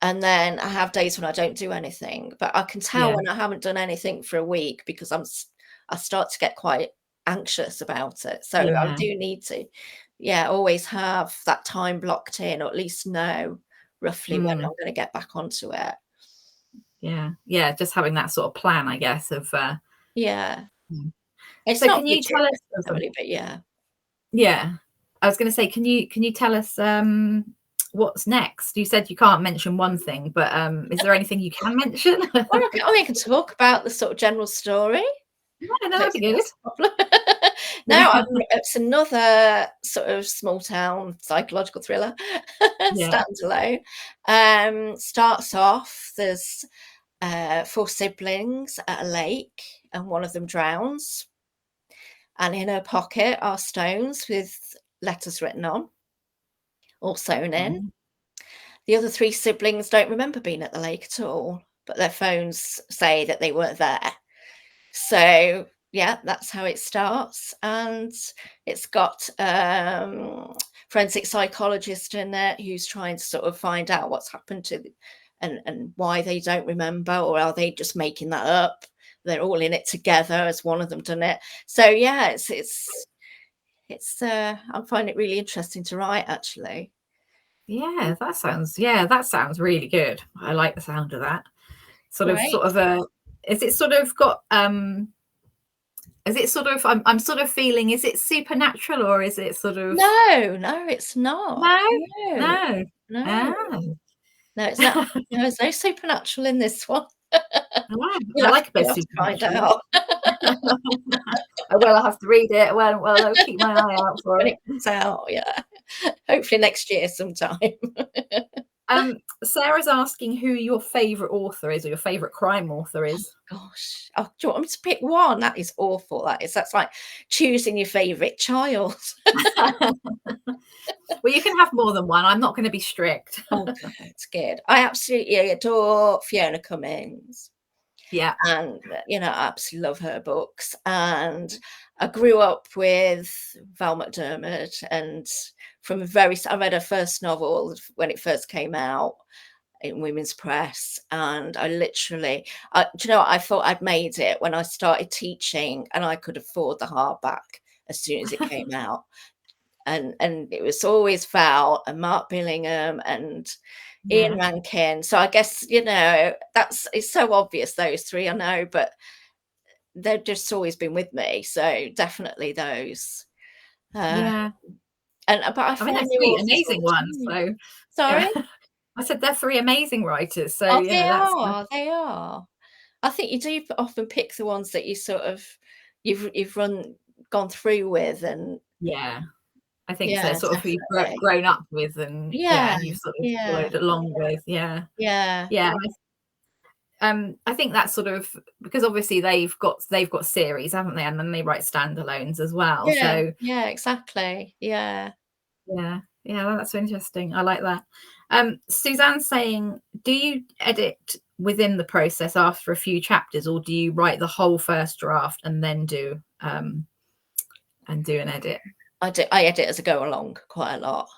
and then I have days when I don't do anything, but I can tell Yeah. when I haven't done anything for a week because I start to get quite anxious about it. So I Yeah. do need to, always have that time blocked in, or at least know roughly when I'm going to get back onto it. Yeah. Yeah. Just having that sort of plan, I guess, of Yeah. Mm. It's So not can you rigid tell us necessarily, but yeah. yeah. I was gonna say, can you tell us what's next? You said you can't mention one thing, but is there anything you can mention? Well, I can talk about the sort of general story. Yeah, no, I don't that'd be think good. that's a problem. Yeah. No, it's another sort of small town psychological thriller, Yeah. standalone. Starts off, there's 4 siblings at a lake, and one of them drowns. And in her pocket are stones with letters written on, all sewn in. Oh, The other 3 siblings don't remember being at the lake at all, but their phones say that they weren't there. So, yeah, that's how it starts, and it's got, forensic psychologist in it who's trying to sort of find out what's happened to and why they don't remember, or are they just making that up? They're all in it together. Has one of them done it? So, yeah, I find it really interesting to write, actually. yeah, that sounds really good. I like the sound of that. Sort Great. of a is it sort of got is it sort of I'm sort of feeling, is it supernatural or is it sort of No, no, it's not. no? No, No. no. Oh. No, it's not. No, there's no supernatural in this one. Wow. I You'll like a bit have to find supernatural. out I will, I have to read it. Well, I'll keep my eye out for when it. it comes out, yeah. Hopefully next year sometime. Sarah's asking who your favourite author is, or your favourite crime author is. Gosh. Oh, do you want me to pick one? That is awful, that is. That's like choosing your favourite child. Well, you can have more than one. I'm not going to be strict. Oh, God, it's good. I absolutely adore Fiona Cummings. Yeah. And, I absolutely love her books. And I grew up with Val McDermid, and I read her first novel when it first came out in women's press, and I literally, do you know what? I thought I'd made it when I started teaching, and I could afford the hardback as soon as it came out. And it was always Val and Mark Billingham and Ian Yeah. Rankin. So I guess, it's so obvious, those 3, I know, but they've just always been with me. So definitely those. Uh, Yeah. but I I mean, they're find new 3 authors all amazing the ones. time. So, Sorry? yeah. I said they're 3 amazing writers. So, Oh, you they know, that's are. They are. I think you do often pick the ones that you sort of you've gone through with, and yeah. I think so. Yeah, Sort of who you've definitely. grown up with, and Yeah, and you've sort of yeah, followed along with. Yeah, yeah, yeah. I think that's sort of because obviously they've got series, haven't they? And then they write standalones as well. yeah, So yeah, exactly. Yeah. yeah, yeah, well, that's interesting. I like that. Suzanne's saying, do you edit within the process after a few chapters, or do you write the whole first draft and then do an edit? I edit as I go along quite a lot.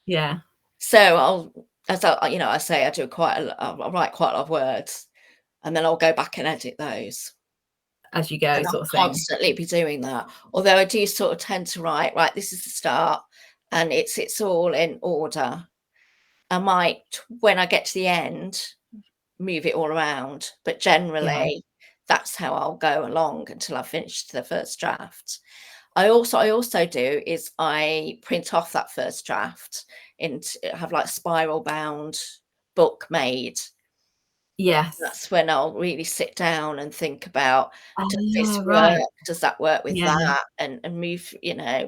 Yeah, So I say, I do quite a lot, I write quite a lot of words, and then I'll go back and edit those. as you go, And I'll sort of thing. constantly be doing that. Although I do sort of tend to write, right, this is the start, and it's all in order. I might, when I get to the end, move it all around, but Yeah. generally that's how I'll go along until I've finished the first draft. I also do is I print off that first draft and have like spiral bound book made. Yes. That's when I'll really sit down and think about, Oh, does yeah, this right. work? Does that work with Yeah. that? And move,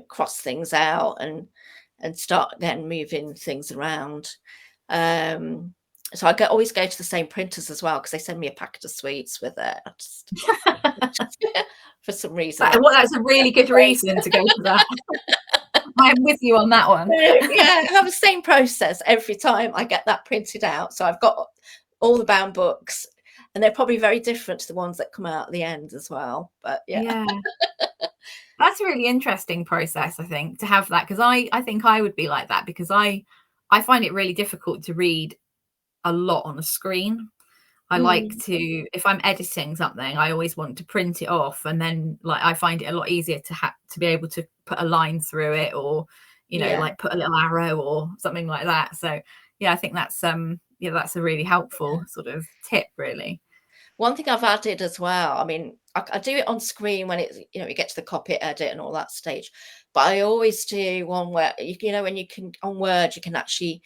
cross things out and start then moving things around. Um, so always go to the same printers as well because they send me a packet of sweets with it. For some reason. That's a really good reason to go for that. I'm with you on that one. Yeah, I have the same process every time I get that printed out. So I've got all the bound books, and they're probably very different to the ones that come out at the end as well. But yeah. Yeah. That's a really interesting process, I think, to have that, because I think I would be like that, because I find it really difficult to read a lot on a screen. I like Mm, to, if I'm editing something, I always want to print it off, and then like I find it a lot easier to be able to put a line through it, or yeah. like put a little arrow or something like that. So yeah, I think that's a really helpful sort of tip, really. One thing I've added as well, I mean, I do it on screen when it's, you get to the copy edit and all that stage. But I always do one where, when you can, on Word, you can actually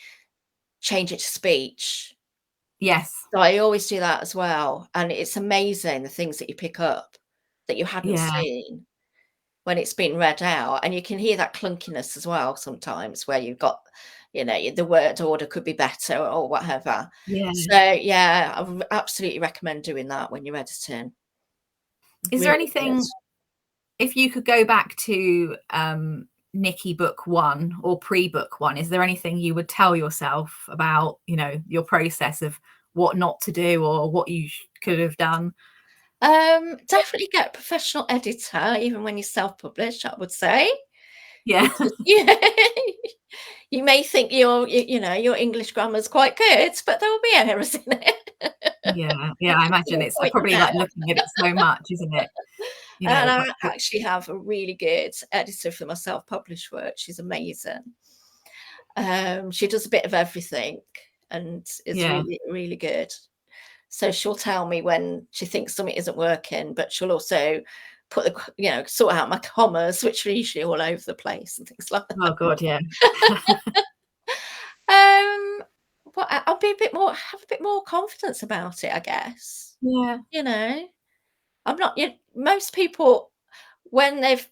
change it to speech. Yes. So I always do that as well, and it's amazing the things that you pick up that you hadn't Yeah. seen when it's been read out, and you can hear that clunkiness as well sometimes where you've got, the word order could be better or whatever. Yeah. So, yeah, absolutely recommend doing that when you're editing. Is there Really good. anything, if you could go back to Nicky book one or pre-book one, is there anything you would tell yourself about, your process of what not to do or what you could have done? Definitely get a professional editor, even when you're self-published, I would say, Yeah. because you may think your English grammar is quite good, but there will be errors in it. Yeah. Yeah. I imagine You'll it's point probably them like out. looking at it so much, isn't it? And I Like actually have a really good editor for my self-published work. She's amazing. She does a bit of everything and is yeah. really, really good. So she'll tell me when she thinks something isn't working, but she'll also sort out my commas, which are usually all over the place and things like Oh God, yeah. that. But I'll be a bit more, have a bit more confidence about it, I guess. Yeah. You know, I'm not, most people, when they've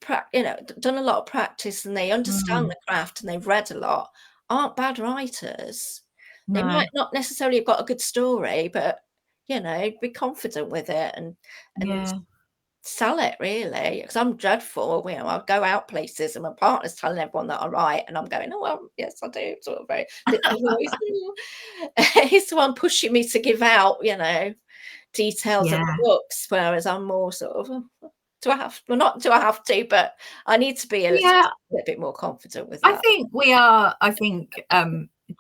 done a lot of practice and they understand Mm, the craft and they've read a lot, aren't bad writers. They no. might not necessarily have got a good story, but be confident with it and Yeah. sell it really. Because I'm dreadful. I'll go out places and my partner's telling everyone that I write, and I'm going, "Oh well, yes, I do." Sort of very little voice. He's the one pushing me to give out, details of Yeah. the books, whereas I'm more sort of, do I have, well, not do I have to, but I need to be a Yeah. little bit more confident with I that. think we are. I think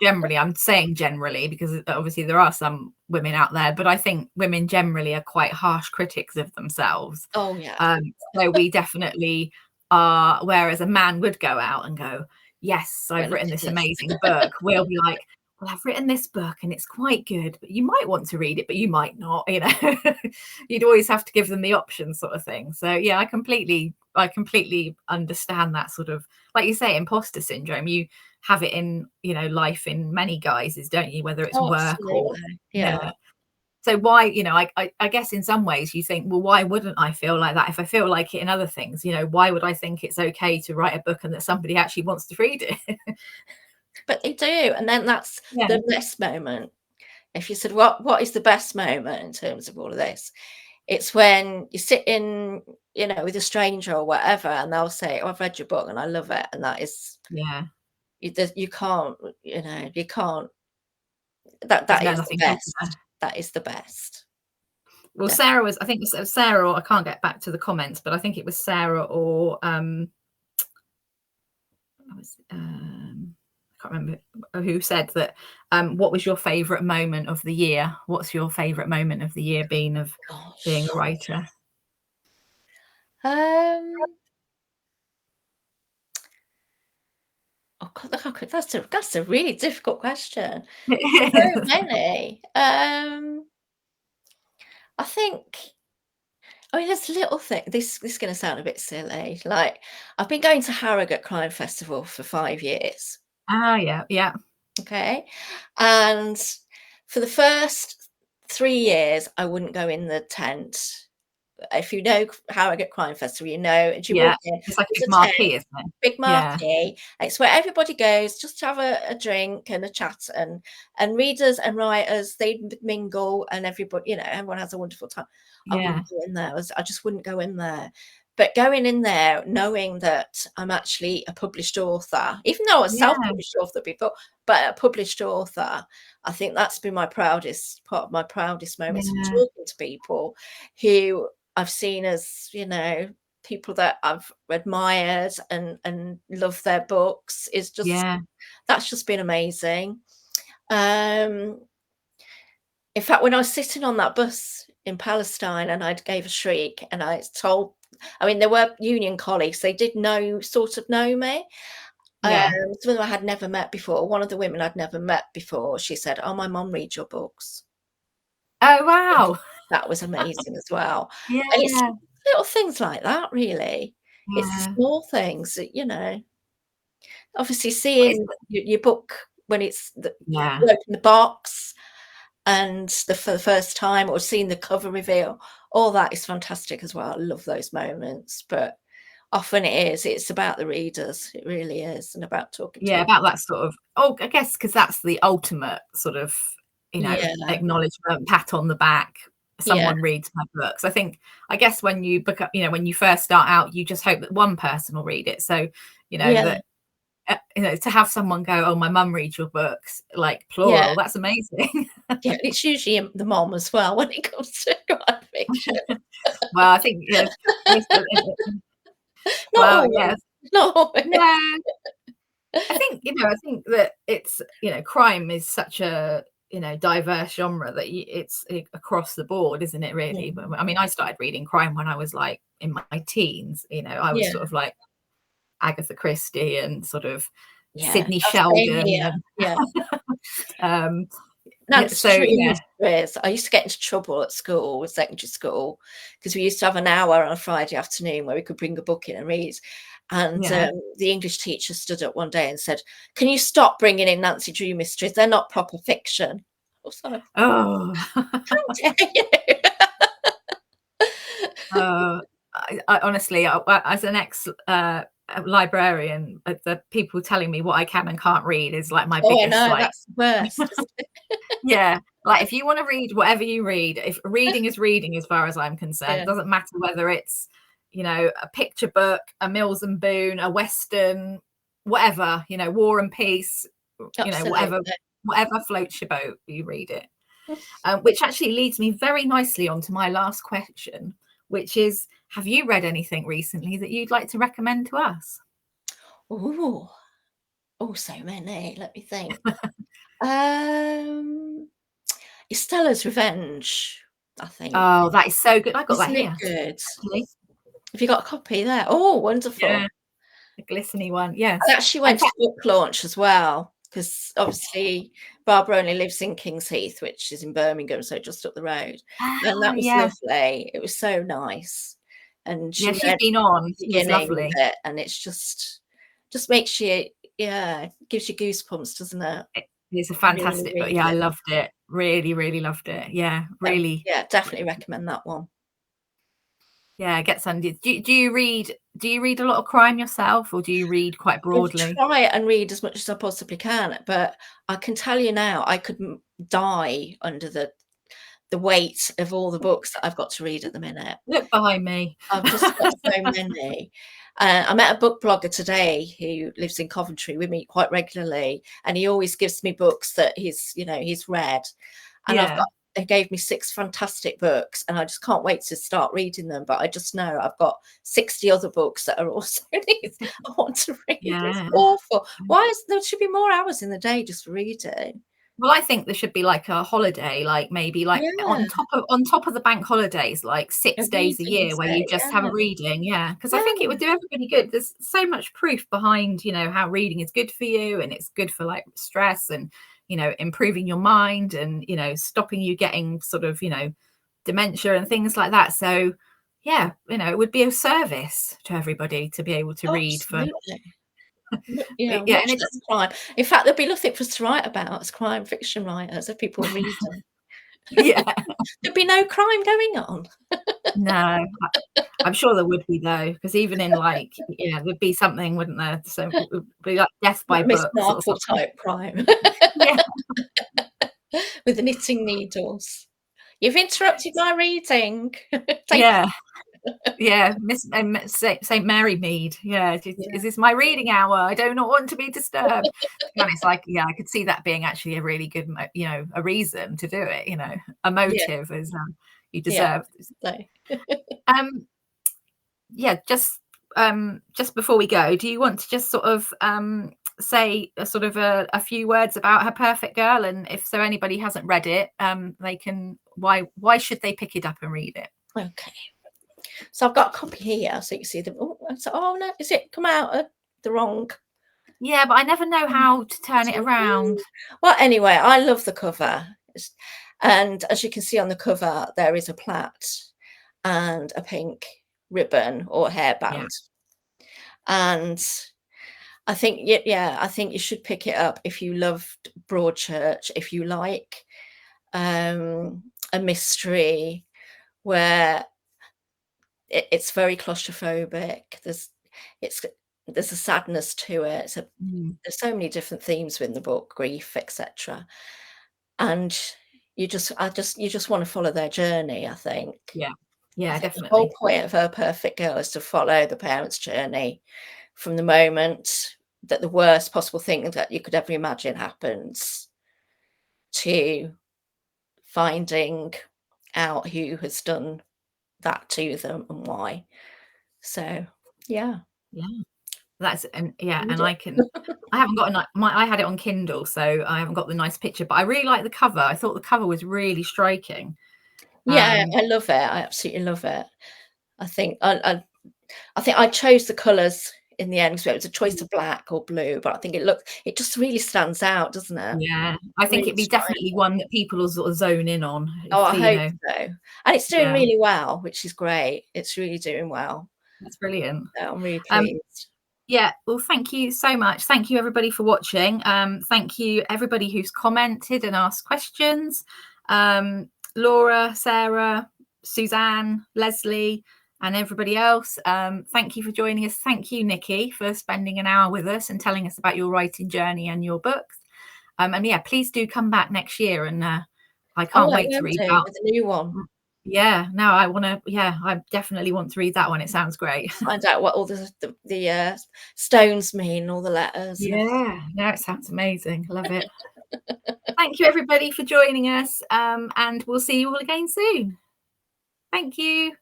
generally, I'm saying generally because obviously there are some women out there, but I think women generally are quite harsh critics of themselves. Oh, yeah. So we definitely are. Whereas a man would go out and go, "Yes, Go I've look written at this this. amazing book." We'll be like, "Well, I've written this book and it's quite good, but you might want to read it, but you might not." You'd always have to give them the option, sort of thing. So yeah, I completely understand that sort of, like you say, imposter syndrome. You have it in, life in many guises, don't you? Whether it's Oh, work or absolutely. Yeah. yeah. So why, you know, I guess in some ways you think, well, why wouldn't I feel like that if I feel like it in other things? You know, why would I think it's okay to write a book and that somebody actually wants to read it? But they do, and then that's Yeah. the best moment. If you said, what is the best moment in terms of all of this? It's when you sit in, you know, with a stranger or whatever, and they'll say, "Oh, I've read your book and I love it," and that is, Yeah. you can't, you know, you can't. There's That no is the nothing better. best. That is the best. Well, Yeah. Sarah was, I think it was Sarah, or I can't get back to the comments, but I think it was Sarah or I can't remember who said that. What was your favourite moment of the year? What's your favourite moment of the year been of being Gosh. a writer? Oh God, that's a really difficult question. So many. I think. I mean, there's little thing. This is going to sound a bit silly. Like, I've been going to Harrogate Crime Festival for 5 years. Ah, yeah, yeah, Okay, and for the first 3 years, I wouldn't go in the tent. If you know Harrogate Crime Festival, you know, as you walk yeah. in, It's like a there's big a tent, marquee, isn't it? big Yeah, marquee. It's where everybody goes just to have a drink and a chat, and readers and writers, they mingle, and everybody, you know, everyone has a wonderful time. I yeah, wouldn't go in there. I just wouldn't go in there. But going in there, knowing that I'm actually a published author, even though I was yeah, self-published author before, but a published author, I think that's been my proudest part of my proudest moments of yeah, talking to people who I've seen as, you know, people that I've admired and love their books. Is just, yeah, that's just been amazing. Um, in fact, when I was sitting on that bus in Palestine and I gave a shriek and I told, I mean, there were union colleagues, they did sort of know me. yeah. Some of them I had never met before. One of the women I'd never met before, she said, "Oh, my mum reads your books." Oh, wow. That was amazing as well. And it's Yeah, little things like that, really. It's the yeah, small things that, you know, obviously well, it's, seeing your book when yeah, you open the box and for the first time, or seeing the cover reveal, all that is fantastic as well. I love those moments, but often it's about the readers. It really is, and about talking to yeah. them. About that sort of. Oh, I guess because that's the ultimate sort of, you know, Yeah, acknowledgement, pat on the back. yeah, Someone reads my books. I guess when you book up, you know, when you first start out, you just hope that one person will read it. So, you know, yeah, that you know, to have someone go, "Oh, my mum reads your books," like yeah, plural, that's amazing. yeah. It's usually the mom as well when it comes to crime fiction. Well, I think yes, yes, Not well, always, yes, not always. no. I think, you know, I think that it's, you know, crime is such a, you know, diverse genre that it's across the board, isn't it? Really, but Mm, I mean, I started reading crime when I was like in my teens. You know, I was yeah, sort of like Agatha Christie and sort of yeah. Sydney Same Sheldon, here. Yeah. um, yeah. Nancy So Drew yeah, mysteries. I used to get into trouble at school, secondary school, because we used to have an hour on a Friday afternoon where we could bring a book in and read. And yeah. the English teacher stood up one day and said, "Can you stop bringing in Nancy Drew mysteries? They're not proper fiction." I was like, Oh, "How dare you?" uh, I honestly, as an ex librarian, the people telling me what I can and can't read is like my Oh, I biggest know, like. that's the worst, isn't it? Yeah, like if you want to read whatever you read, if reading is reading as far as I'm concerned, Yeah, it doesn't matter whether it's, you know, a picture book, a Mills and Boon, a Western, whatever, you know, War and Peace, you know, absolutely. whatever floats your boat, you read it. Which actually leads me very nicely on to my last question, which is, have you read anything recently that you'd like to recommend to us? Ooh, oh, so many. Let me think. Um, Stella's Revenge, I think. Oh, that is so good. I got that Isn't it here, good? actually. Have you got a copy there? Oh, wonderful. Yeah, the glistening one. I Yes. actually In went to fact, the book launch as well, because obviously Barbara only lives in King's Heath, which is in Birmingham, so just up the road. And ah, that was yeah. lovely. It was so nice. And Yeah, she she's read been on. the She was beginning of lovely. it, and it's just makes you, yeah, gives you goosebumps, doesn't it? It's a You really wanna fantastic book. read Yeah, I it. loved it. really, really loved it. Yeah, really. Yeah, definitely recommend that one. Yeah, gets under. Do you read a lot of crime yourself, or do you read quite I broadly? try and read as much as I possibly can, but I can tell you now, I could die under the weight of all the books that I've got to read at the minute. Look behind me. I've just got so many. I met a book blogger today who lives in Coventry. We meet quite regularly, and he always gives me books that he's read. And Yeah. they gave me 6 fantastic books, and I just can't wait to start reading them. But I just know I've got 60 other books that are also these I want to read. It's Yeah. awful. There should be more hours in the day just for reading. Well, I think there should be like a holiday, like maybe like Yeah, on top of the bank holidays, like a 6 days a reading year where you day. just have a reading. Yeah, because I think it Yeah, would do everybody good. There's so much proof behind, how reading is good for you, and it's good for like stress and, improving your mind and, stopping you getting sort of, dementia and things like that. So yeah, it would be a service to everybody to be able to read for, absolutely. Yeah, yeah, and much it's less crime. In fact, there'd be nothing for us to write about as crime fiction writers if people were reading. yeah, There'd be no crime going on. no. I'm sure there would be though, because even in like, yeah, there'd be something, wouldn't there? So it would be like death by Like Miss book sort of Marple something. type crime Yeah, with the knitting needles. You've interrupted my reading. Take yeah, yeah. Miss Saint Mary Mead. Yeah, yeah, is this my reading hour? I do not want to be disturbed. To be honest, like, yeah, I could see that being actually a really good, a reason to do it. A yeah, motive is you yeah. deserve. So, Um, yeah, just before we go, do you want to just sort of say a sort of a few words about Her Perfect Girl, and if so anybody hasn't read it, they can, why should they pick it up and read it? okay. So I've got a copy here, so you can see the. Oh no, is it come out of the wrong? Yeah, but I never know how to turn it around. Well, anyway, I love the cover. And as you can see on the cover, there is a plait and a pink ribbon or Yeah, hairband. And I think, yeah, I think you should pick it up if you loved Broadchurch, if you like a mystery where it's very claustrophobic. It's there's a sadness to it. mm, There's so many different themes within the book, grief, etc. And you just want to follow their journey, I think. yeah, I yeah, think the whole definitely. point of Her Perfect Girl is to follow the parents' journey from the moment that the worst possible thing that you could ever imagine happens to finding out who has done that to them and why. So, yeah, Yeah, and yeah, read and it. I haven't got I had it on Kindle, so I haven't got the nice picture, but I really like the cover. I thought the cover was really striking. Yeah, um I love it. I absolutely love it. I think I think I chose the colours in the end because it was a choice of black or blue, but I think it just really stands out, doesn't it? Yeah, I think Really it'd be definitely striking. one that people will sort of zone in on Oh, if I hope so. And it's doing yeah, really well, which is great. It's really doing well. that's brilliant. So I'm really Um, pleased. yeah, well, thank you so much. Thank you everybody for watching. Thank you everybody who's commented and asked questions. Laura, Sarah, Suzanne, Leslie, and everybody else. Thank you for joining us. Thank you, Nicky, for spending an hour with us and telling us about your writing journey and your books. And yeah, please do come back next year, and I Oh, can't I wait to will read do that. with a new one. Yeah, no, I want to. Yeah, I definitely want to read that one. It sounds great. Find out what all the stones mean, all the letters and everything. Yeah, no, it sounds amazing. Love it. Thank you, everybody, for joining us. And we'll see you all again soon. Thank you.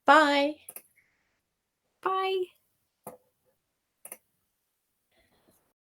Bye. Bye.